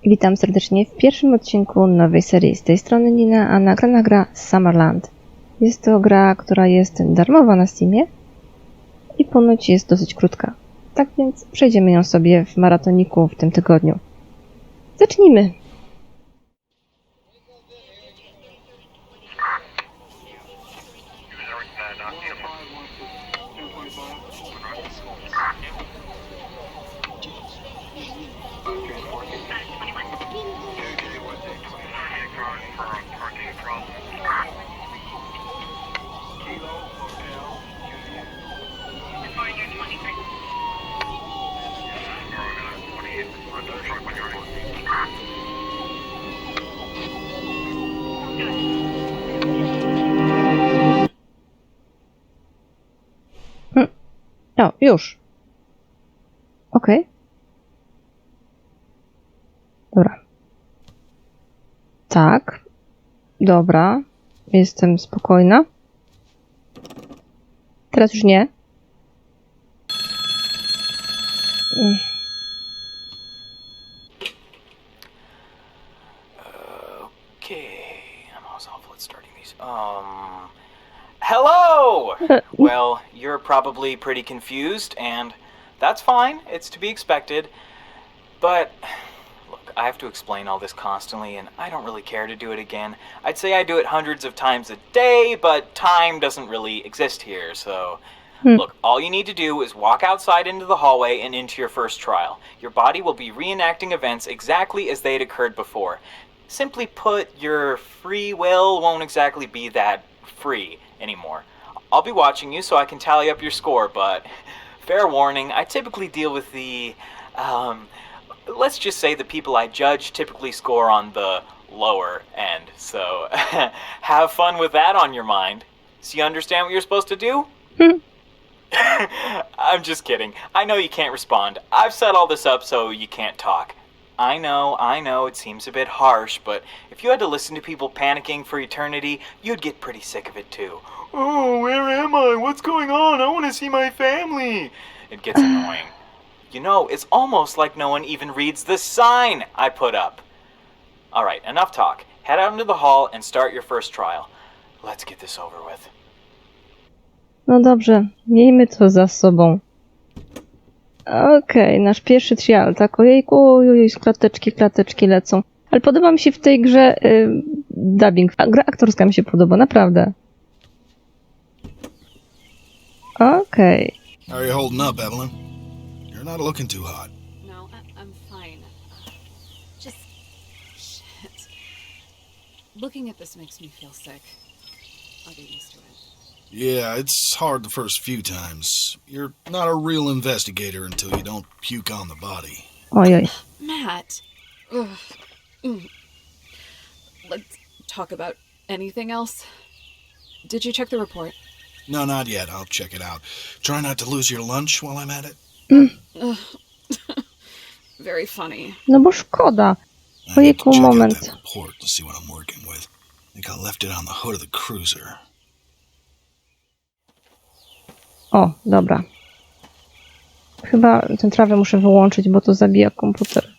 Witam serdecznie w pierwszym odcinku nowej serii. Z tej strony Nina, a nagrana gra Summerland. Jest to gra, która jest darmowa na Steamie i ponoć jest dosyć krótka. Tak więc przejdziemy ją sobie w maratoniku w tym tygodniu. Zacznijmy! O, już. Okej. Dobra. Tak. Dobra. Jestem spokojna. Teraz już nie. Okay, I'm always awful at starting these. Hello! Well, you're probably pretty confused, and that's fine. It's to be expected. But, look, I have to explain all this constantly, and I don't really care to do it again. I'd say I do it hundreds of times a day, but time doesn't really exist here, so... Look, all you need to do is walk outside into the hallway and into your first trial. Your body will be reenacting events exactly as they had occurred before. Simply put, your free will won't exactly be that free anymore. I'll be watching you so I can tally up your score, but fair warning, I typically deal with the, let's just say the people I judge typically score on the lower end, so have fun with that on your mind. So you understand what you're supposed to do? I'm just kidding. I know you can't respond. I've set all this up so you can't talk. I know, it seems a bit harsh, but if you had to listen to people panicking for eternity, you'd get pretty sick of it too. Oh, where am I? What's going on? I want to see my family. It gets annoying. You know, it's almost like no one even reads the sign I put up. Alright, enough talk. Head out into the hall and start your first trial. Let's get this over with. No dobrze, miejmy to za sobą. Okej, nasz pierwszy trial, tak? Ojejku, klateczki lecą. Ale podoba mi się w tej grze dubbing. Gra aktorska mi się podoba, naprawdę. Okej. How are you holding up, Evelyn? You're not looking too hot. No, I'm fine. Just... shit. Looking at this makes me feel sick. I'll get used to it. Yeah, it's hard the first few times. You're not a real investigator until you don't puke on the body. Ojoj. Matt! Ugh. Let's talk about anything else. Did you check the report? No, not yet. I'll check it out. Try not to lose your lunch while I'm at it. Very funny. No bo szkoda. I need to Ojejku, check out moment. that report to see what I'm working with. I think I left it on the hood of the cruiser. O, dobra. Chyba tę trawę muszę wyłączyć, bo to zabija komputer.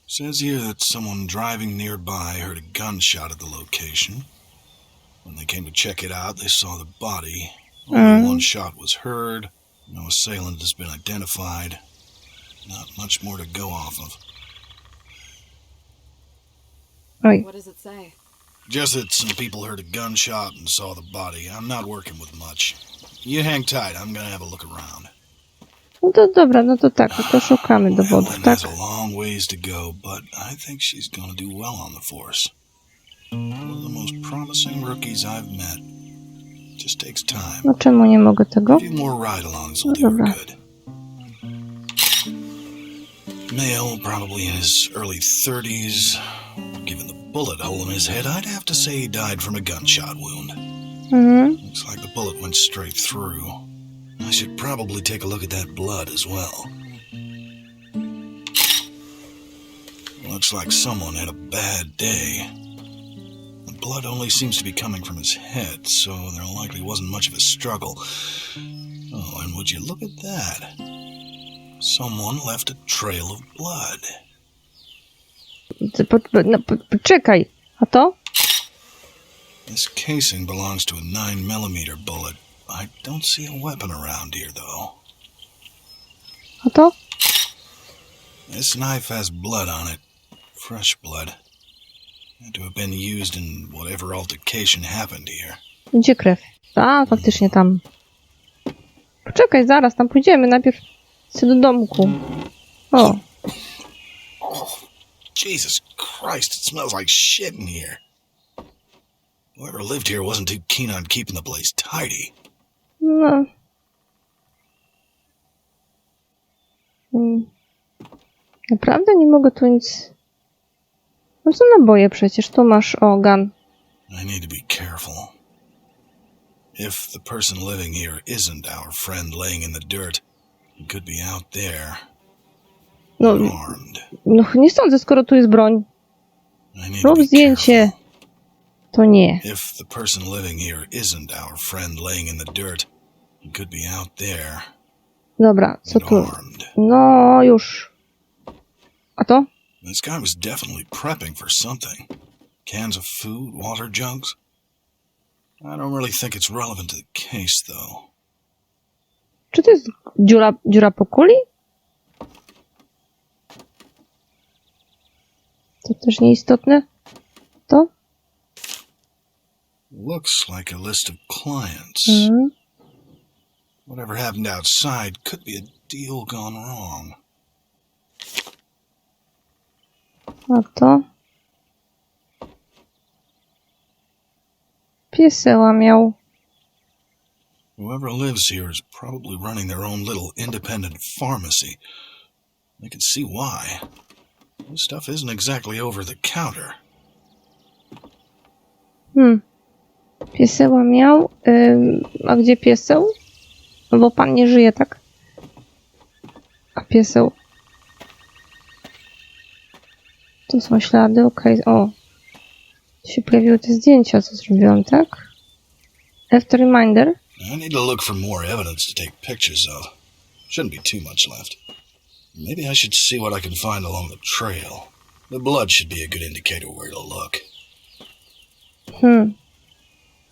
Says here that someone driving nearby heard a gunshot at the location. When they came to check it out, they saw the body. Only one shot was heard. No assailant has been identified. Not much more to go off of. Oj. What does it say? Just that some people heard a gunshot and saw the body. I'm not working with much. You hang tight, I'm gonna have a look around. No to dobra, no to tak, no to szukamy dowodów, Evelyn tak? has a long ways to go, but I think she's gonna do well on the force. One of the most promising rookies I've met. Just takes time. No czemu nie mogę tego? A few more ride-alongs will do her Dobra. good. Male, probably in his early 30s. Given the bullet hole in his head, I'd have to say he died from a gunshot wound. Looks like the bullet went straight through. I should probably take a look at that blood as well. Looks like someone had a bad day. The blood only seems to be coming from his head, so there likely wasn't much of a struggle. Oh, and would you look at that? Someone left a trail of blood. Poczekaj. A to? This casing belongs to a 9mm bullet. I don't see a weapon around here, though. A to? This knife has blood on it. Fresh blood. Had to have been used in whatever altercation happened here. Gdzie krew? A, faktycznie tam. Poczekaj, zaraz, tam pójdziemy. Najpierw chcę do domku. O, Oh, Jesus Christ, it smells like shit in here. Whoever lived here wasn't too keen on keeping the place tidy. no. Naprawdę nie mogę tu nic... No są naboje przecież, tu masz gun. I need to be careful. If the person living here isn't our friend laying in the dirt, he could be out there, No, armed. no nie sądzę, skoro tu jest broń. I need to Rób be zdjęcie. careful. To nie. If the person living here isn't our friend laying in the dirt, he could be out there, Dobra, co and tu? armed. No, już. A to? This guy was definitely prepping for something. Cans of food, water jugs. I don't really think it's relevant to the case, though. Czy to jest dziura po kuli? To też nieistotne. To? Looks like a list of clients. Mhm. Whatever happened outside could be a deal gone wrong. A to? Pieseła miał. Whoever lives here is probably running their own little independent pharmacy. I can see why. This stuff isn't exactly over the counter. Pieseła miał. A gdzie pieseł? No bo pan nie żyje, tak? A pieseł? Tu są ślady, okej. O. Tu się pojawiły te zdjęcia, co zrobiłam, tak? After reminder. I need to look for more evidence to take pictures of. Shouldn't be too much left. Maybe I should see what I can find along the trail. The blood should be a good indicator where to look.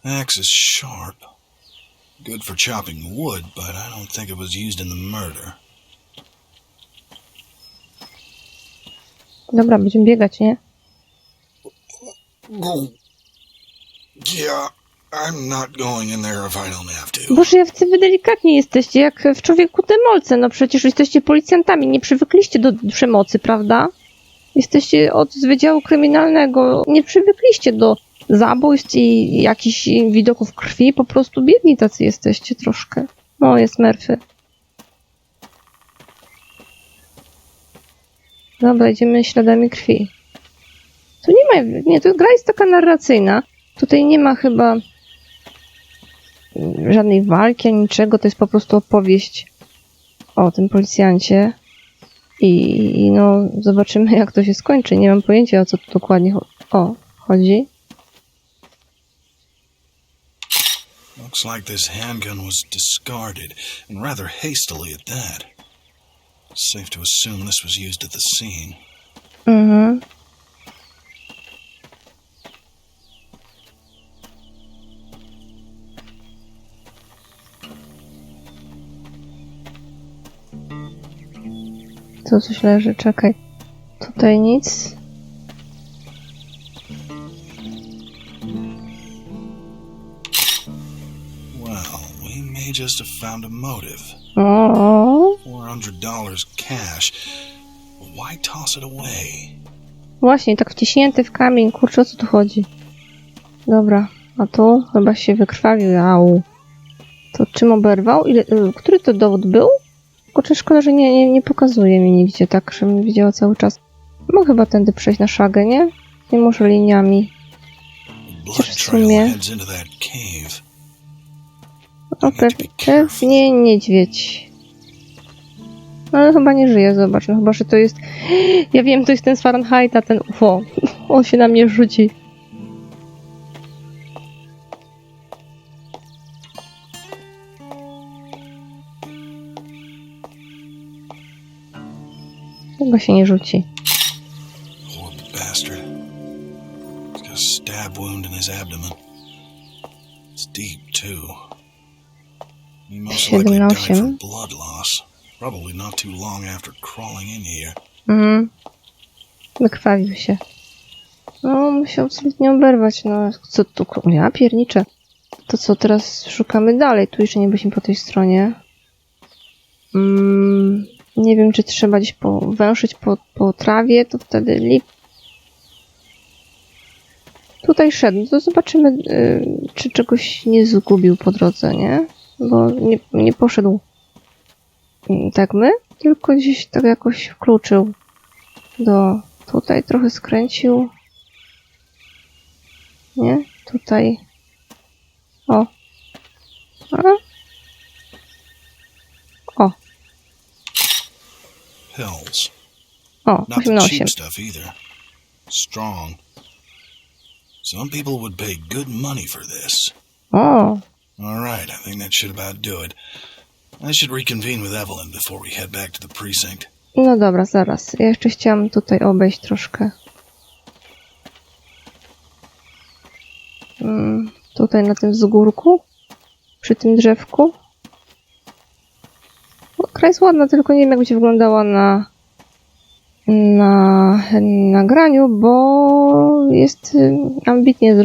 Axe is sharp. Good for chopping wood, but I don't think it was used in the murder. Dobra, będziemy biegać, nie? Yeah, I'm not going in there if I don't have to. Boże, jacy wy delikatni jesteście, jak w Człowieku Demolce. No przecież jesteście policjantami, nie przywykliście do przemocy, prawda? Jesteście od Wydziału Kryminalnego, nie przywykliście do zabójstw i jakichś widoków krwi, po prostu biedni tacy jesteście troszkę. Moje smerfy. Dobra, idziemy śladami krwi. Tu nie ma, nie, to gra jest taka narracyjna. Tutaj nie ma chyba żadnej walki, ani niczego, to jest po prostu opowieść o tym policjancie. I no, zobaczymy, jak to się skończy. Nie mam pojęcia, o co tu dokładnie chodzi. Looks like this handgun was discarded, and rather hastily at that. It's safe to assume this was used at the scene. Mhm. Tu coś leży, czekaj. Tutaj nic. Well, we may just have found a motive. O, $400 cash. Why toss it away? właśnie, tak wciśnięty w kamień. Kurczę, o co tu chodzi? Dobra, a tu chyba się wykrwawił. Au. To czym oberwał? Który to dowód był? Kurczę, szkoda, że nie pokazuje mi nigdzie, tak, żebym widziała cały czas. Mogę chyba tędy przejść na szagę, nie? Nie muszę liniami. Chociaż w sumie... O, pewnie niedźwiedź. No, ale chyba nie żyje, zobacz. No chyba, że to jest... Ja wiem, to jest ten z Fahrenheita, ten UFO. On się na mnie rzuci. Chyba się nie rzuci. bastard. He's got a stab wound in his abdomen. It's deep, too. He most likely died from blood loss. Probably not too long after crawling in here. Wykrwawił się. No, musiał absolutnie oberwać. No, co tu? Ja pierniczę. To co, teraz szukamy dalej? Tu jeszcze nie byliśmy po tej stronie. Nie wiem, czy trzeba gdzieś węszyć po trawie, to wtedy tutaj szedł. No to zobaczymy, czy czegoś nie zgubił po drodze, nie? Bo nie poszedł tak my, tylko gdzieś tak jakoś wkluczył tutaj trochę skręcił. Nie? Tutaj. O. O. Pills. O, Not 8 the na cheap 8. stuff either. Strong. Some people would pay good money for this. O. All right, I think that should about do it. I should reconvene with Evelyn before we head back to the precinct. No dobra, zaraz. Ja jeszcze chciałam tutaj obejść troszkę. Tutaj na tym wzgórku. Przy tym drzewku. Gra jest ładna, tylko nie wiem, jak będzie wyglądała na nagraniu, bo jest ambitnie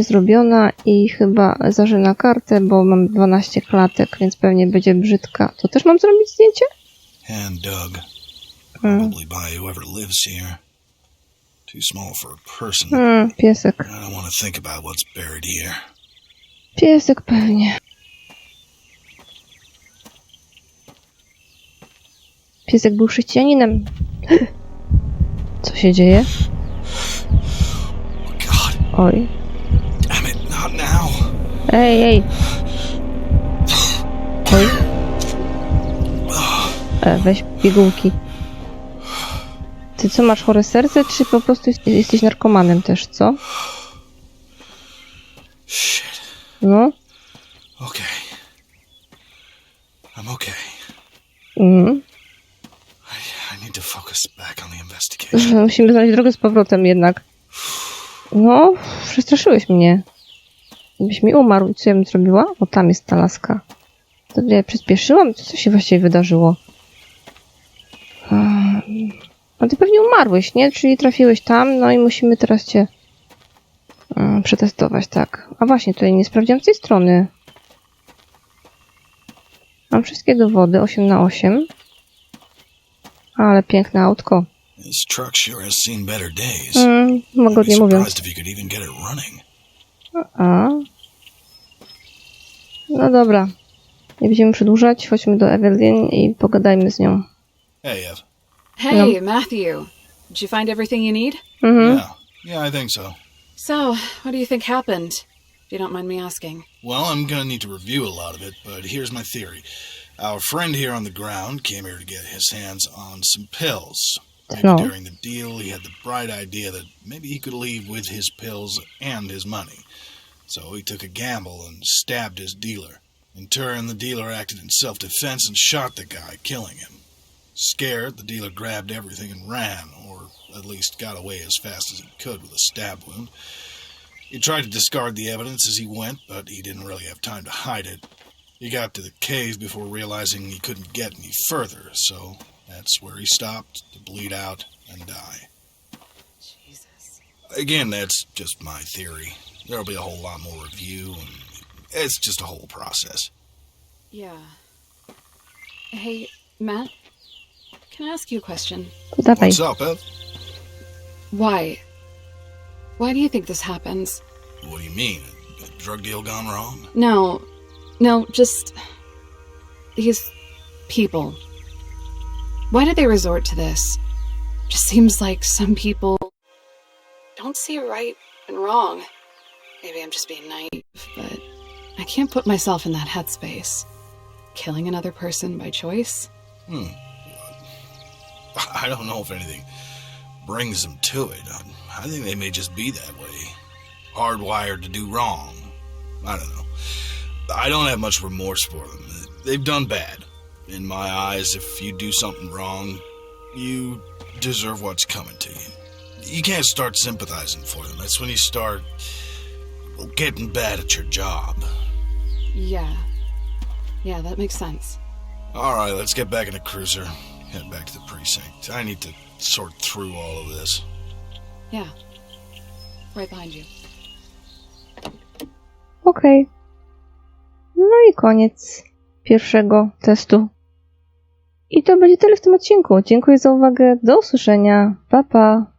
zrobiona i chyba zażyna kartę, bo mam 12 klatek, więc pewnie będzie brzydka. To też mam zrobić zdjęcie? And Doug. Probably by whoever lives here. Too small for a person. Piesek. I don't want to think about what's buried here. Piesek pewnie. Piesek był chrześcijaninem. Co się dzieje? Oh God. Oj. Damn it, not now. Ej. Oj. Weź pigułki. Ty co, masz chore serce, czy po prostu jesteś narkomanem też, co? Shit. No. Okay. I'm okay. I need to focus back on the investigation. Musimy znaleźć drogę z powrotem jednak. No, przestraszyłeś mnie. Gdybyś mi umarł, co ja bym zrobiła? O, tam jest ta laska. To ja przyspieszyłam? Co się właściwie wydarzyło? A ty pewnie umarłeś, nie? Czyli trafiłeś tam, no i musimy teraz cię przetestować, tak. A właśnie, tutaj nie sprawdziłam z tej strony. Mam wszystkie dowody, 8 na 8. Ale piękne autko. This truck sure has seen better days. Łagodnie mówiąc. Surprised if you could even get it running. No dobra. Nie będziemy przedłużać. Chodźmy do Evelyn i pogadajmy z nią. Hey, Ev. Hey, Matthew. Did you find everything you need? Yeah, I think so. So, what do you think happened? If you don't mind me asking. Well, I'm gonna need to review a lot of it, but here's my theory. Our friend here on the ground came here to get his hands on some pills. Maybe during the deal, he had the bright idea that maybe he could leave with his pills and his money. So he took a gamble and stabbed his dealer. In turn, the dealer acted in self-defense and shot the guy, killing him. Scared, the dealer grabbed everything and ran, or at least got away as fast as he could with a stab wound. He tried to discard the evidence as he went, but he didn't really have time to hide it. He got to the cave before realizing he couldn't get any further, so that's where he stopped to bleed out and die. Jesus. Again, that's just my theory. There'll be a whole lot more review, and it's just a whole process. Yeah. Hey, Matt, can I ask you a question? Dawaj. What's up, Ev? Why? Why do you think this happens? What do you mean? A drug deal gone wrong? No, just these people. Why did they resort to this? Just seems like some people don't see right and wrong. Maybe I'm just being naive, but I can't put myself in that headspace. Killing another person by choice? I don't know if anything brings them to it. I think they may just be that way. Hardwired to do wrong. I don't know. I don't have much remorse for them. They've done bad. In my eyes, if you do something wrong, you deserve what's coming to you. You can't start sympathizing for them. That's when you start getting bad at your job. Yeah, that makes sense. All right, let's get back in the cruiser. Head back to the precinct. I need to sort through all of this. Yeah. Right behind you. Okej. No i koniec pierwszego testu. I to będzie tyle w tym odcinku. Dziękuję za uwagę. Do usłyszenia. Pa, pa.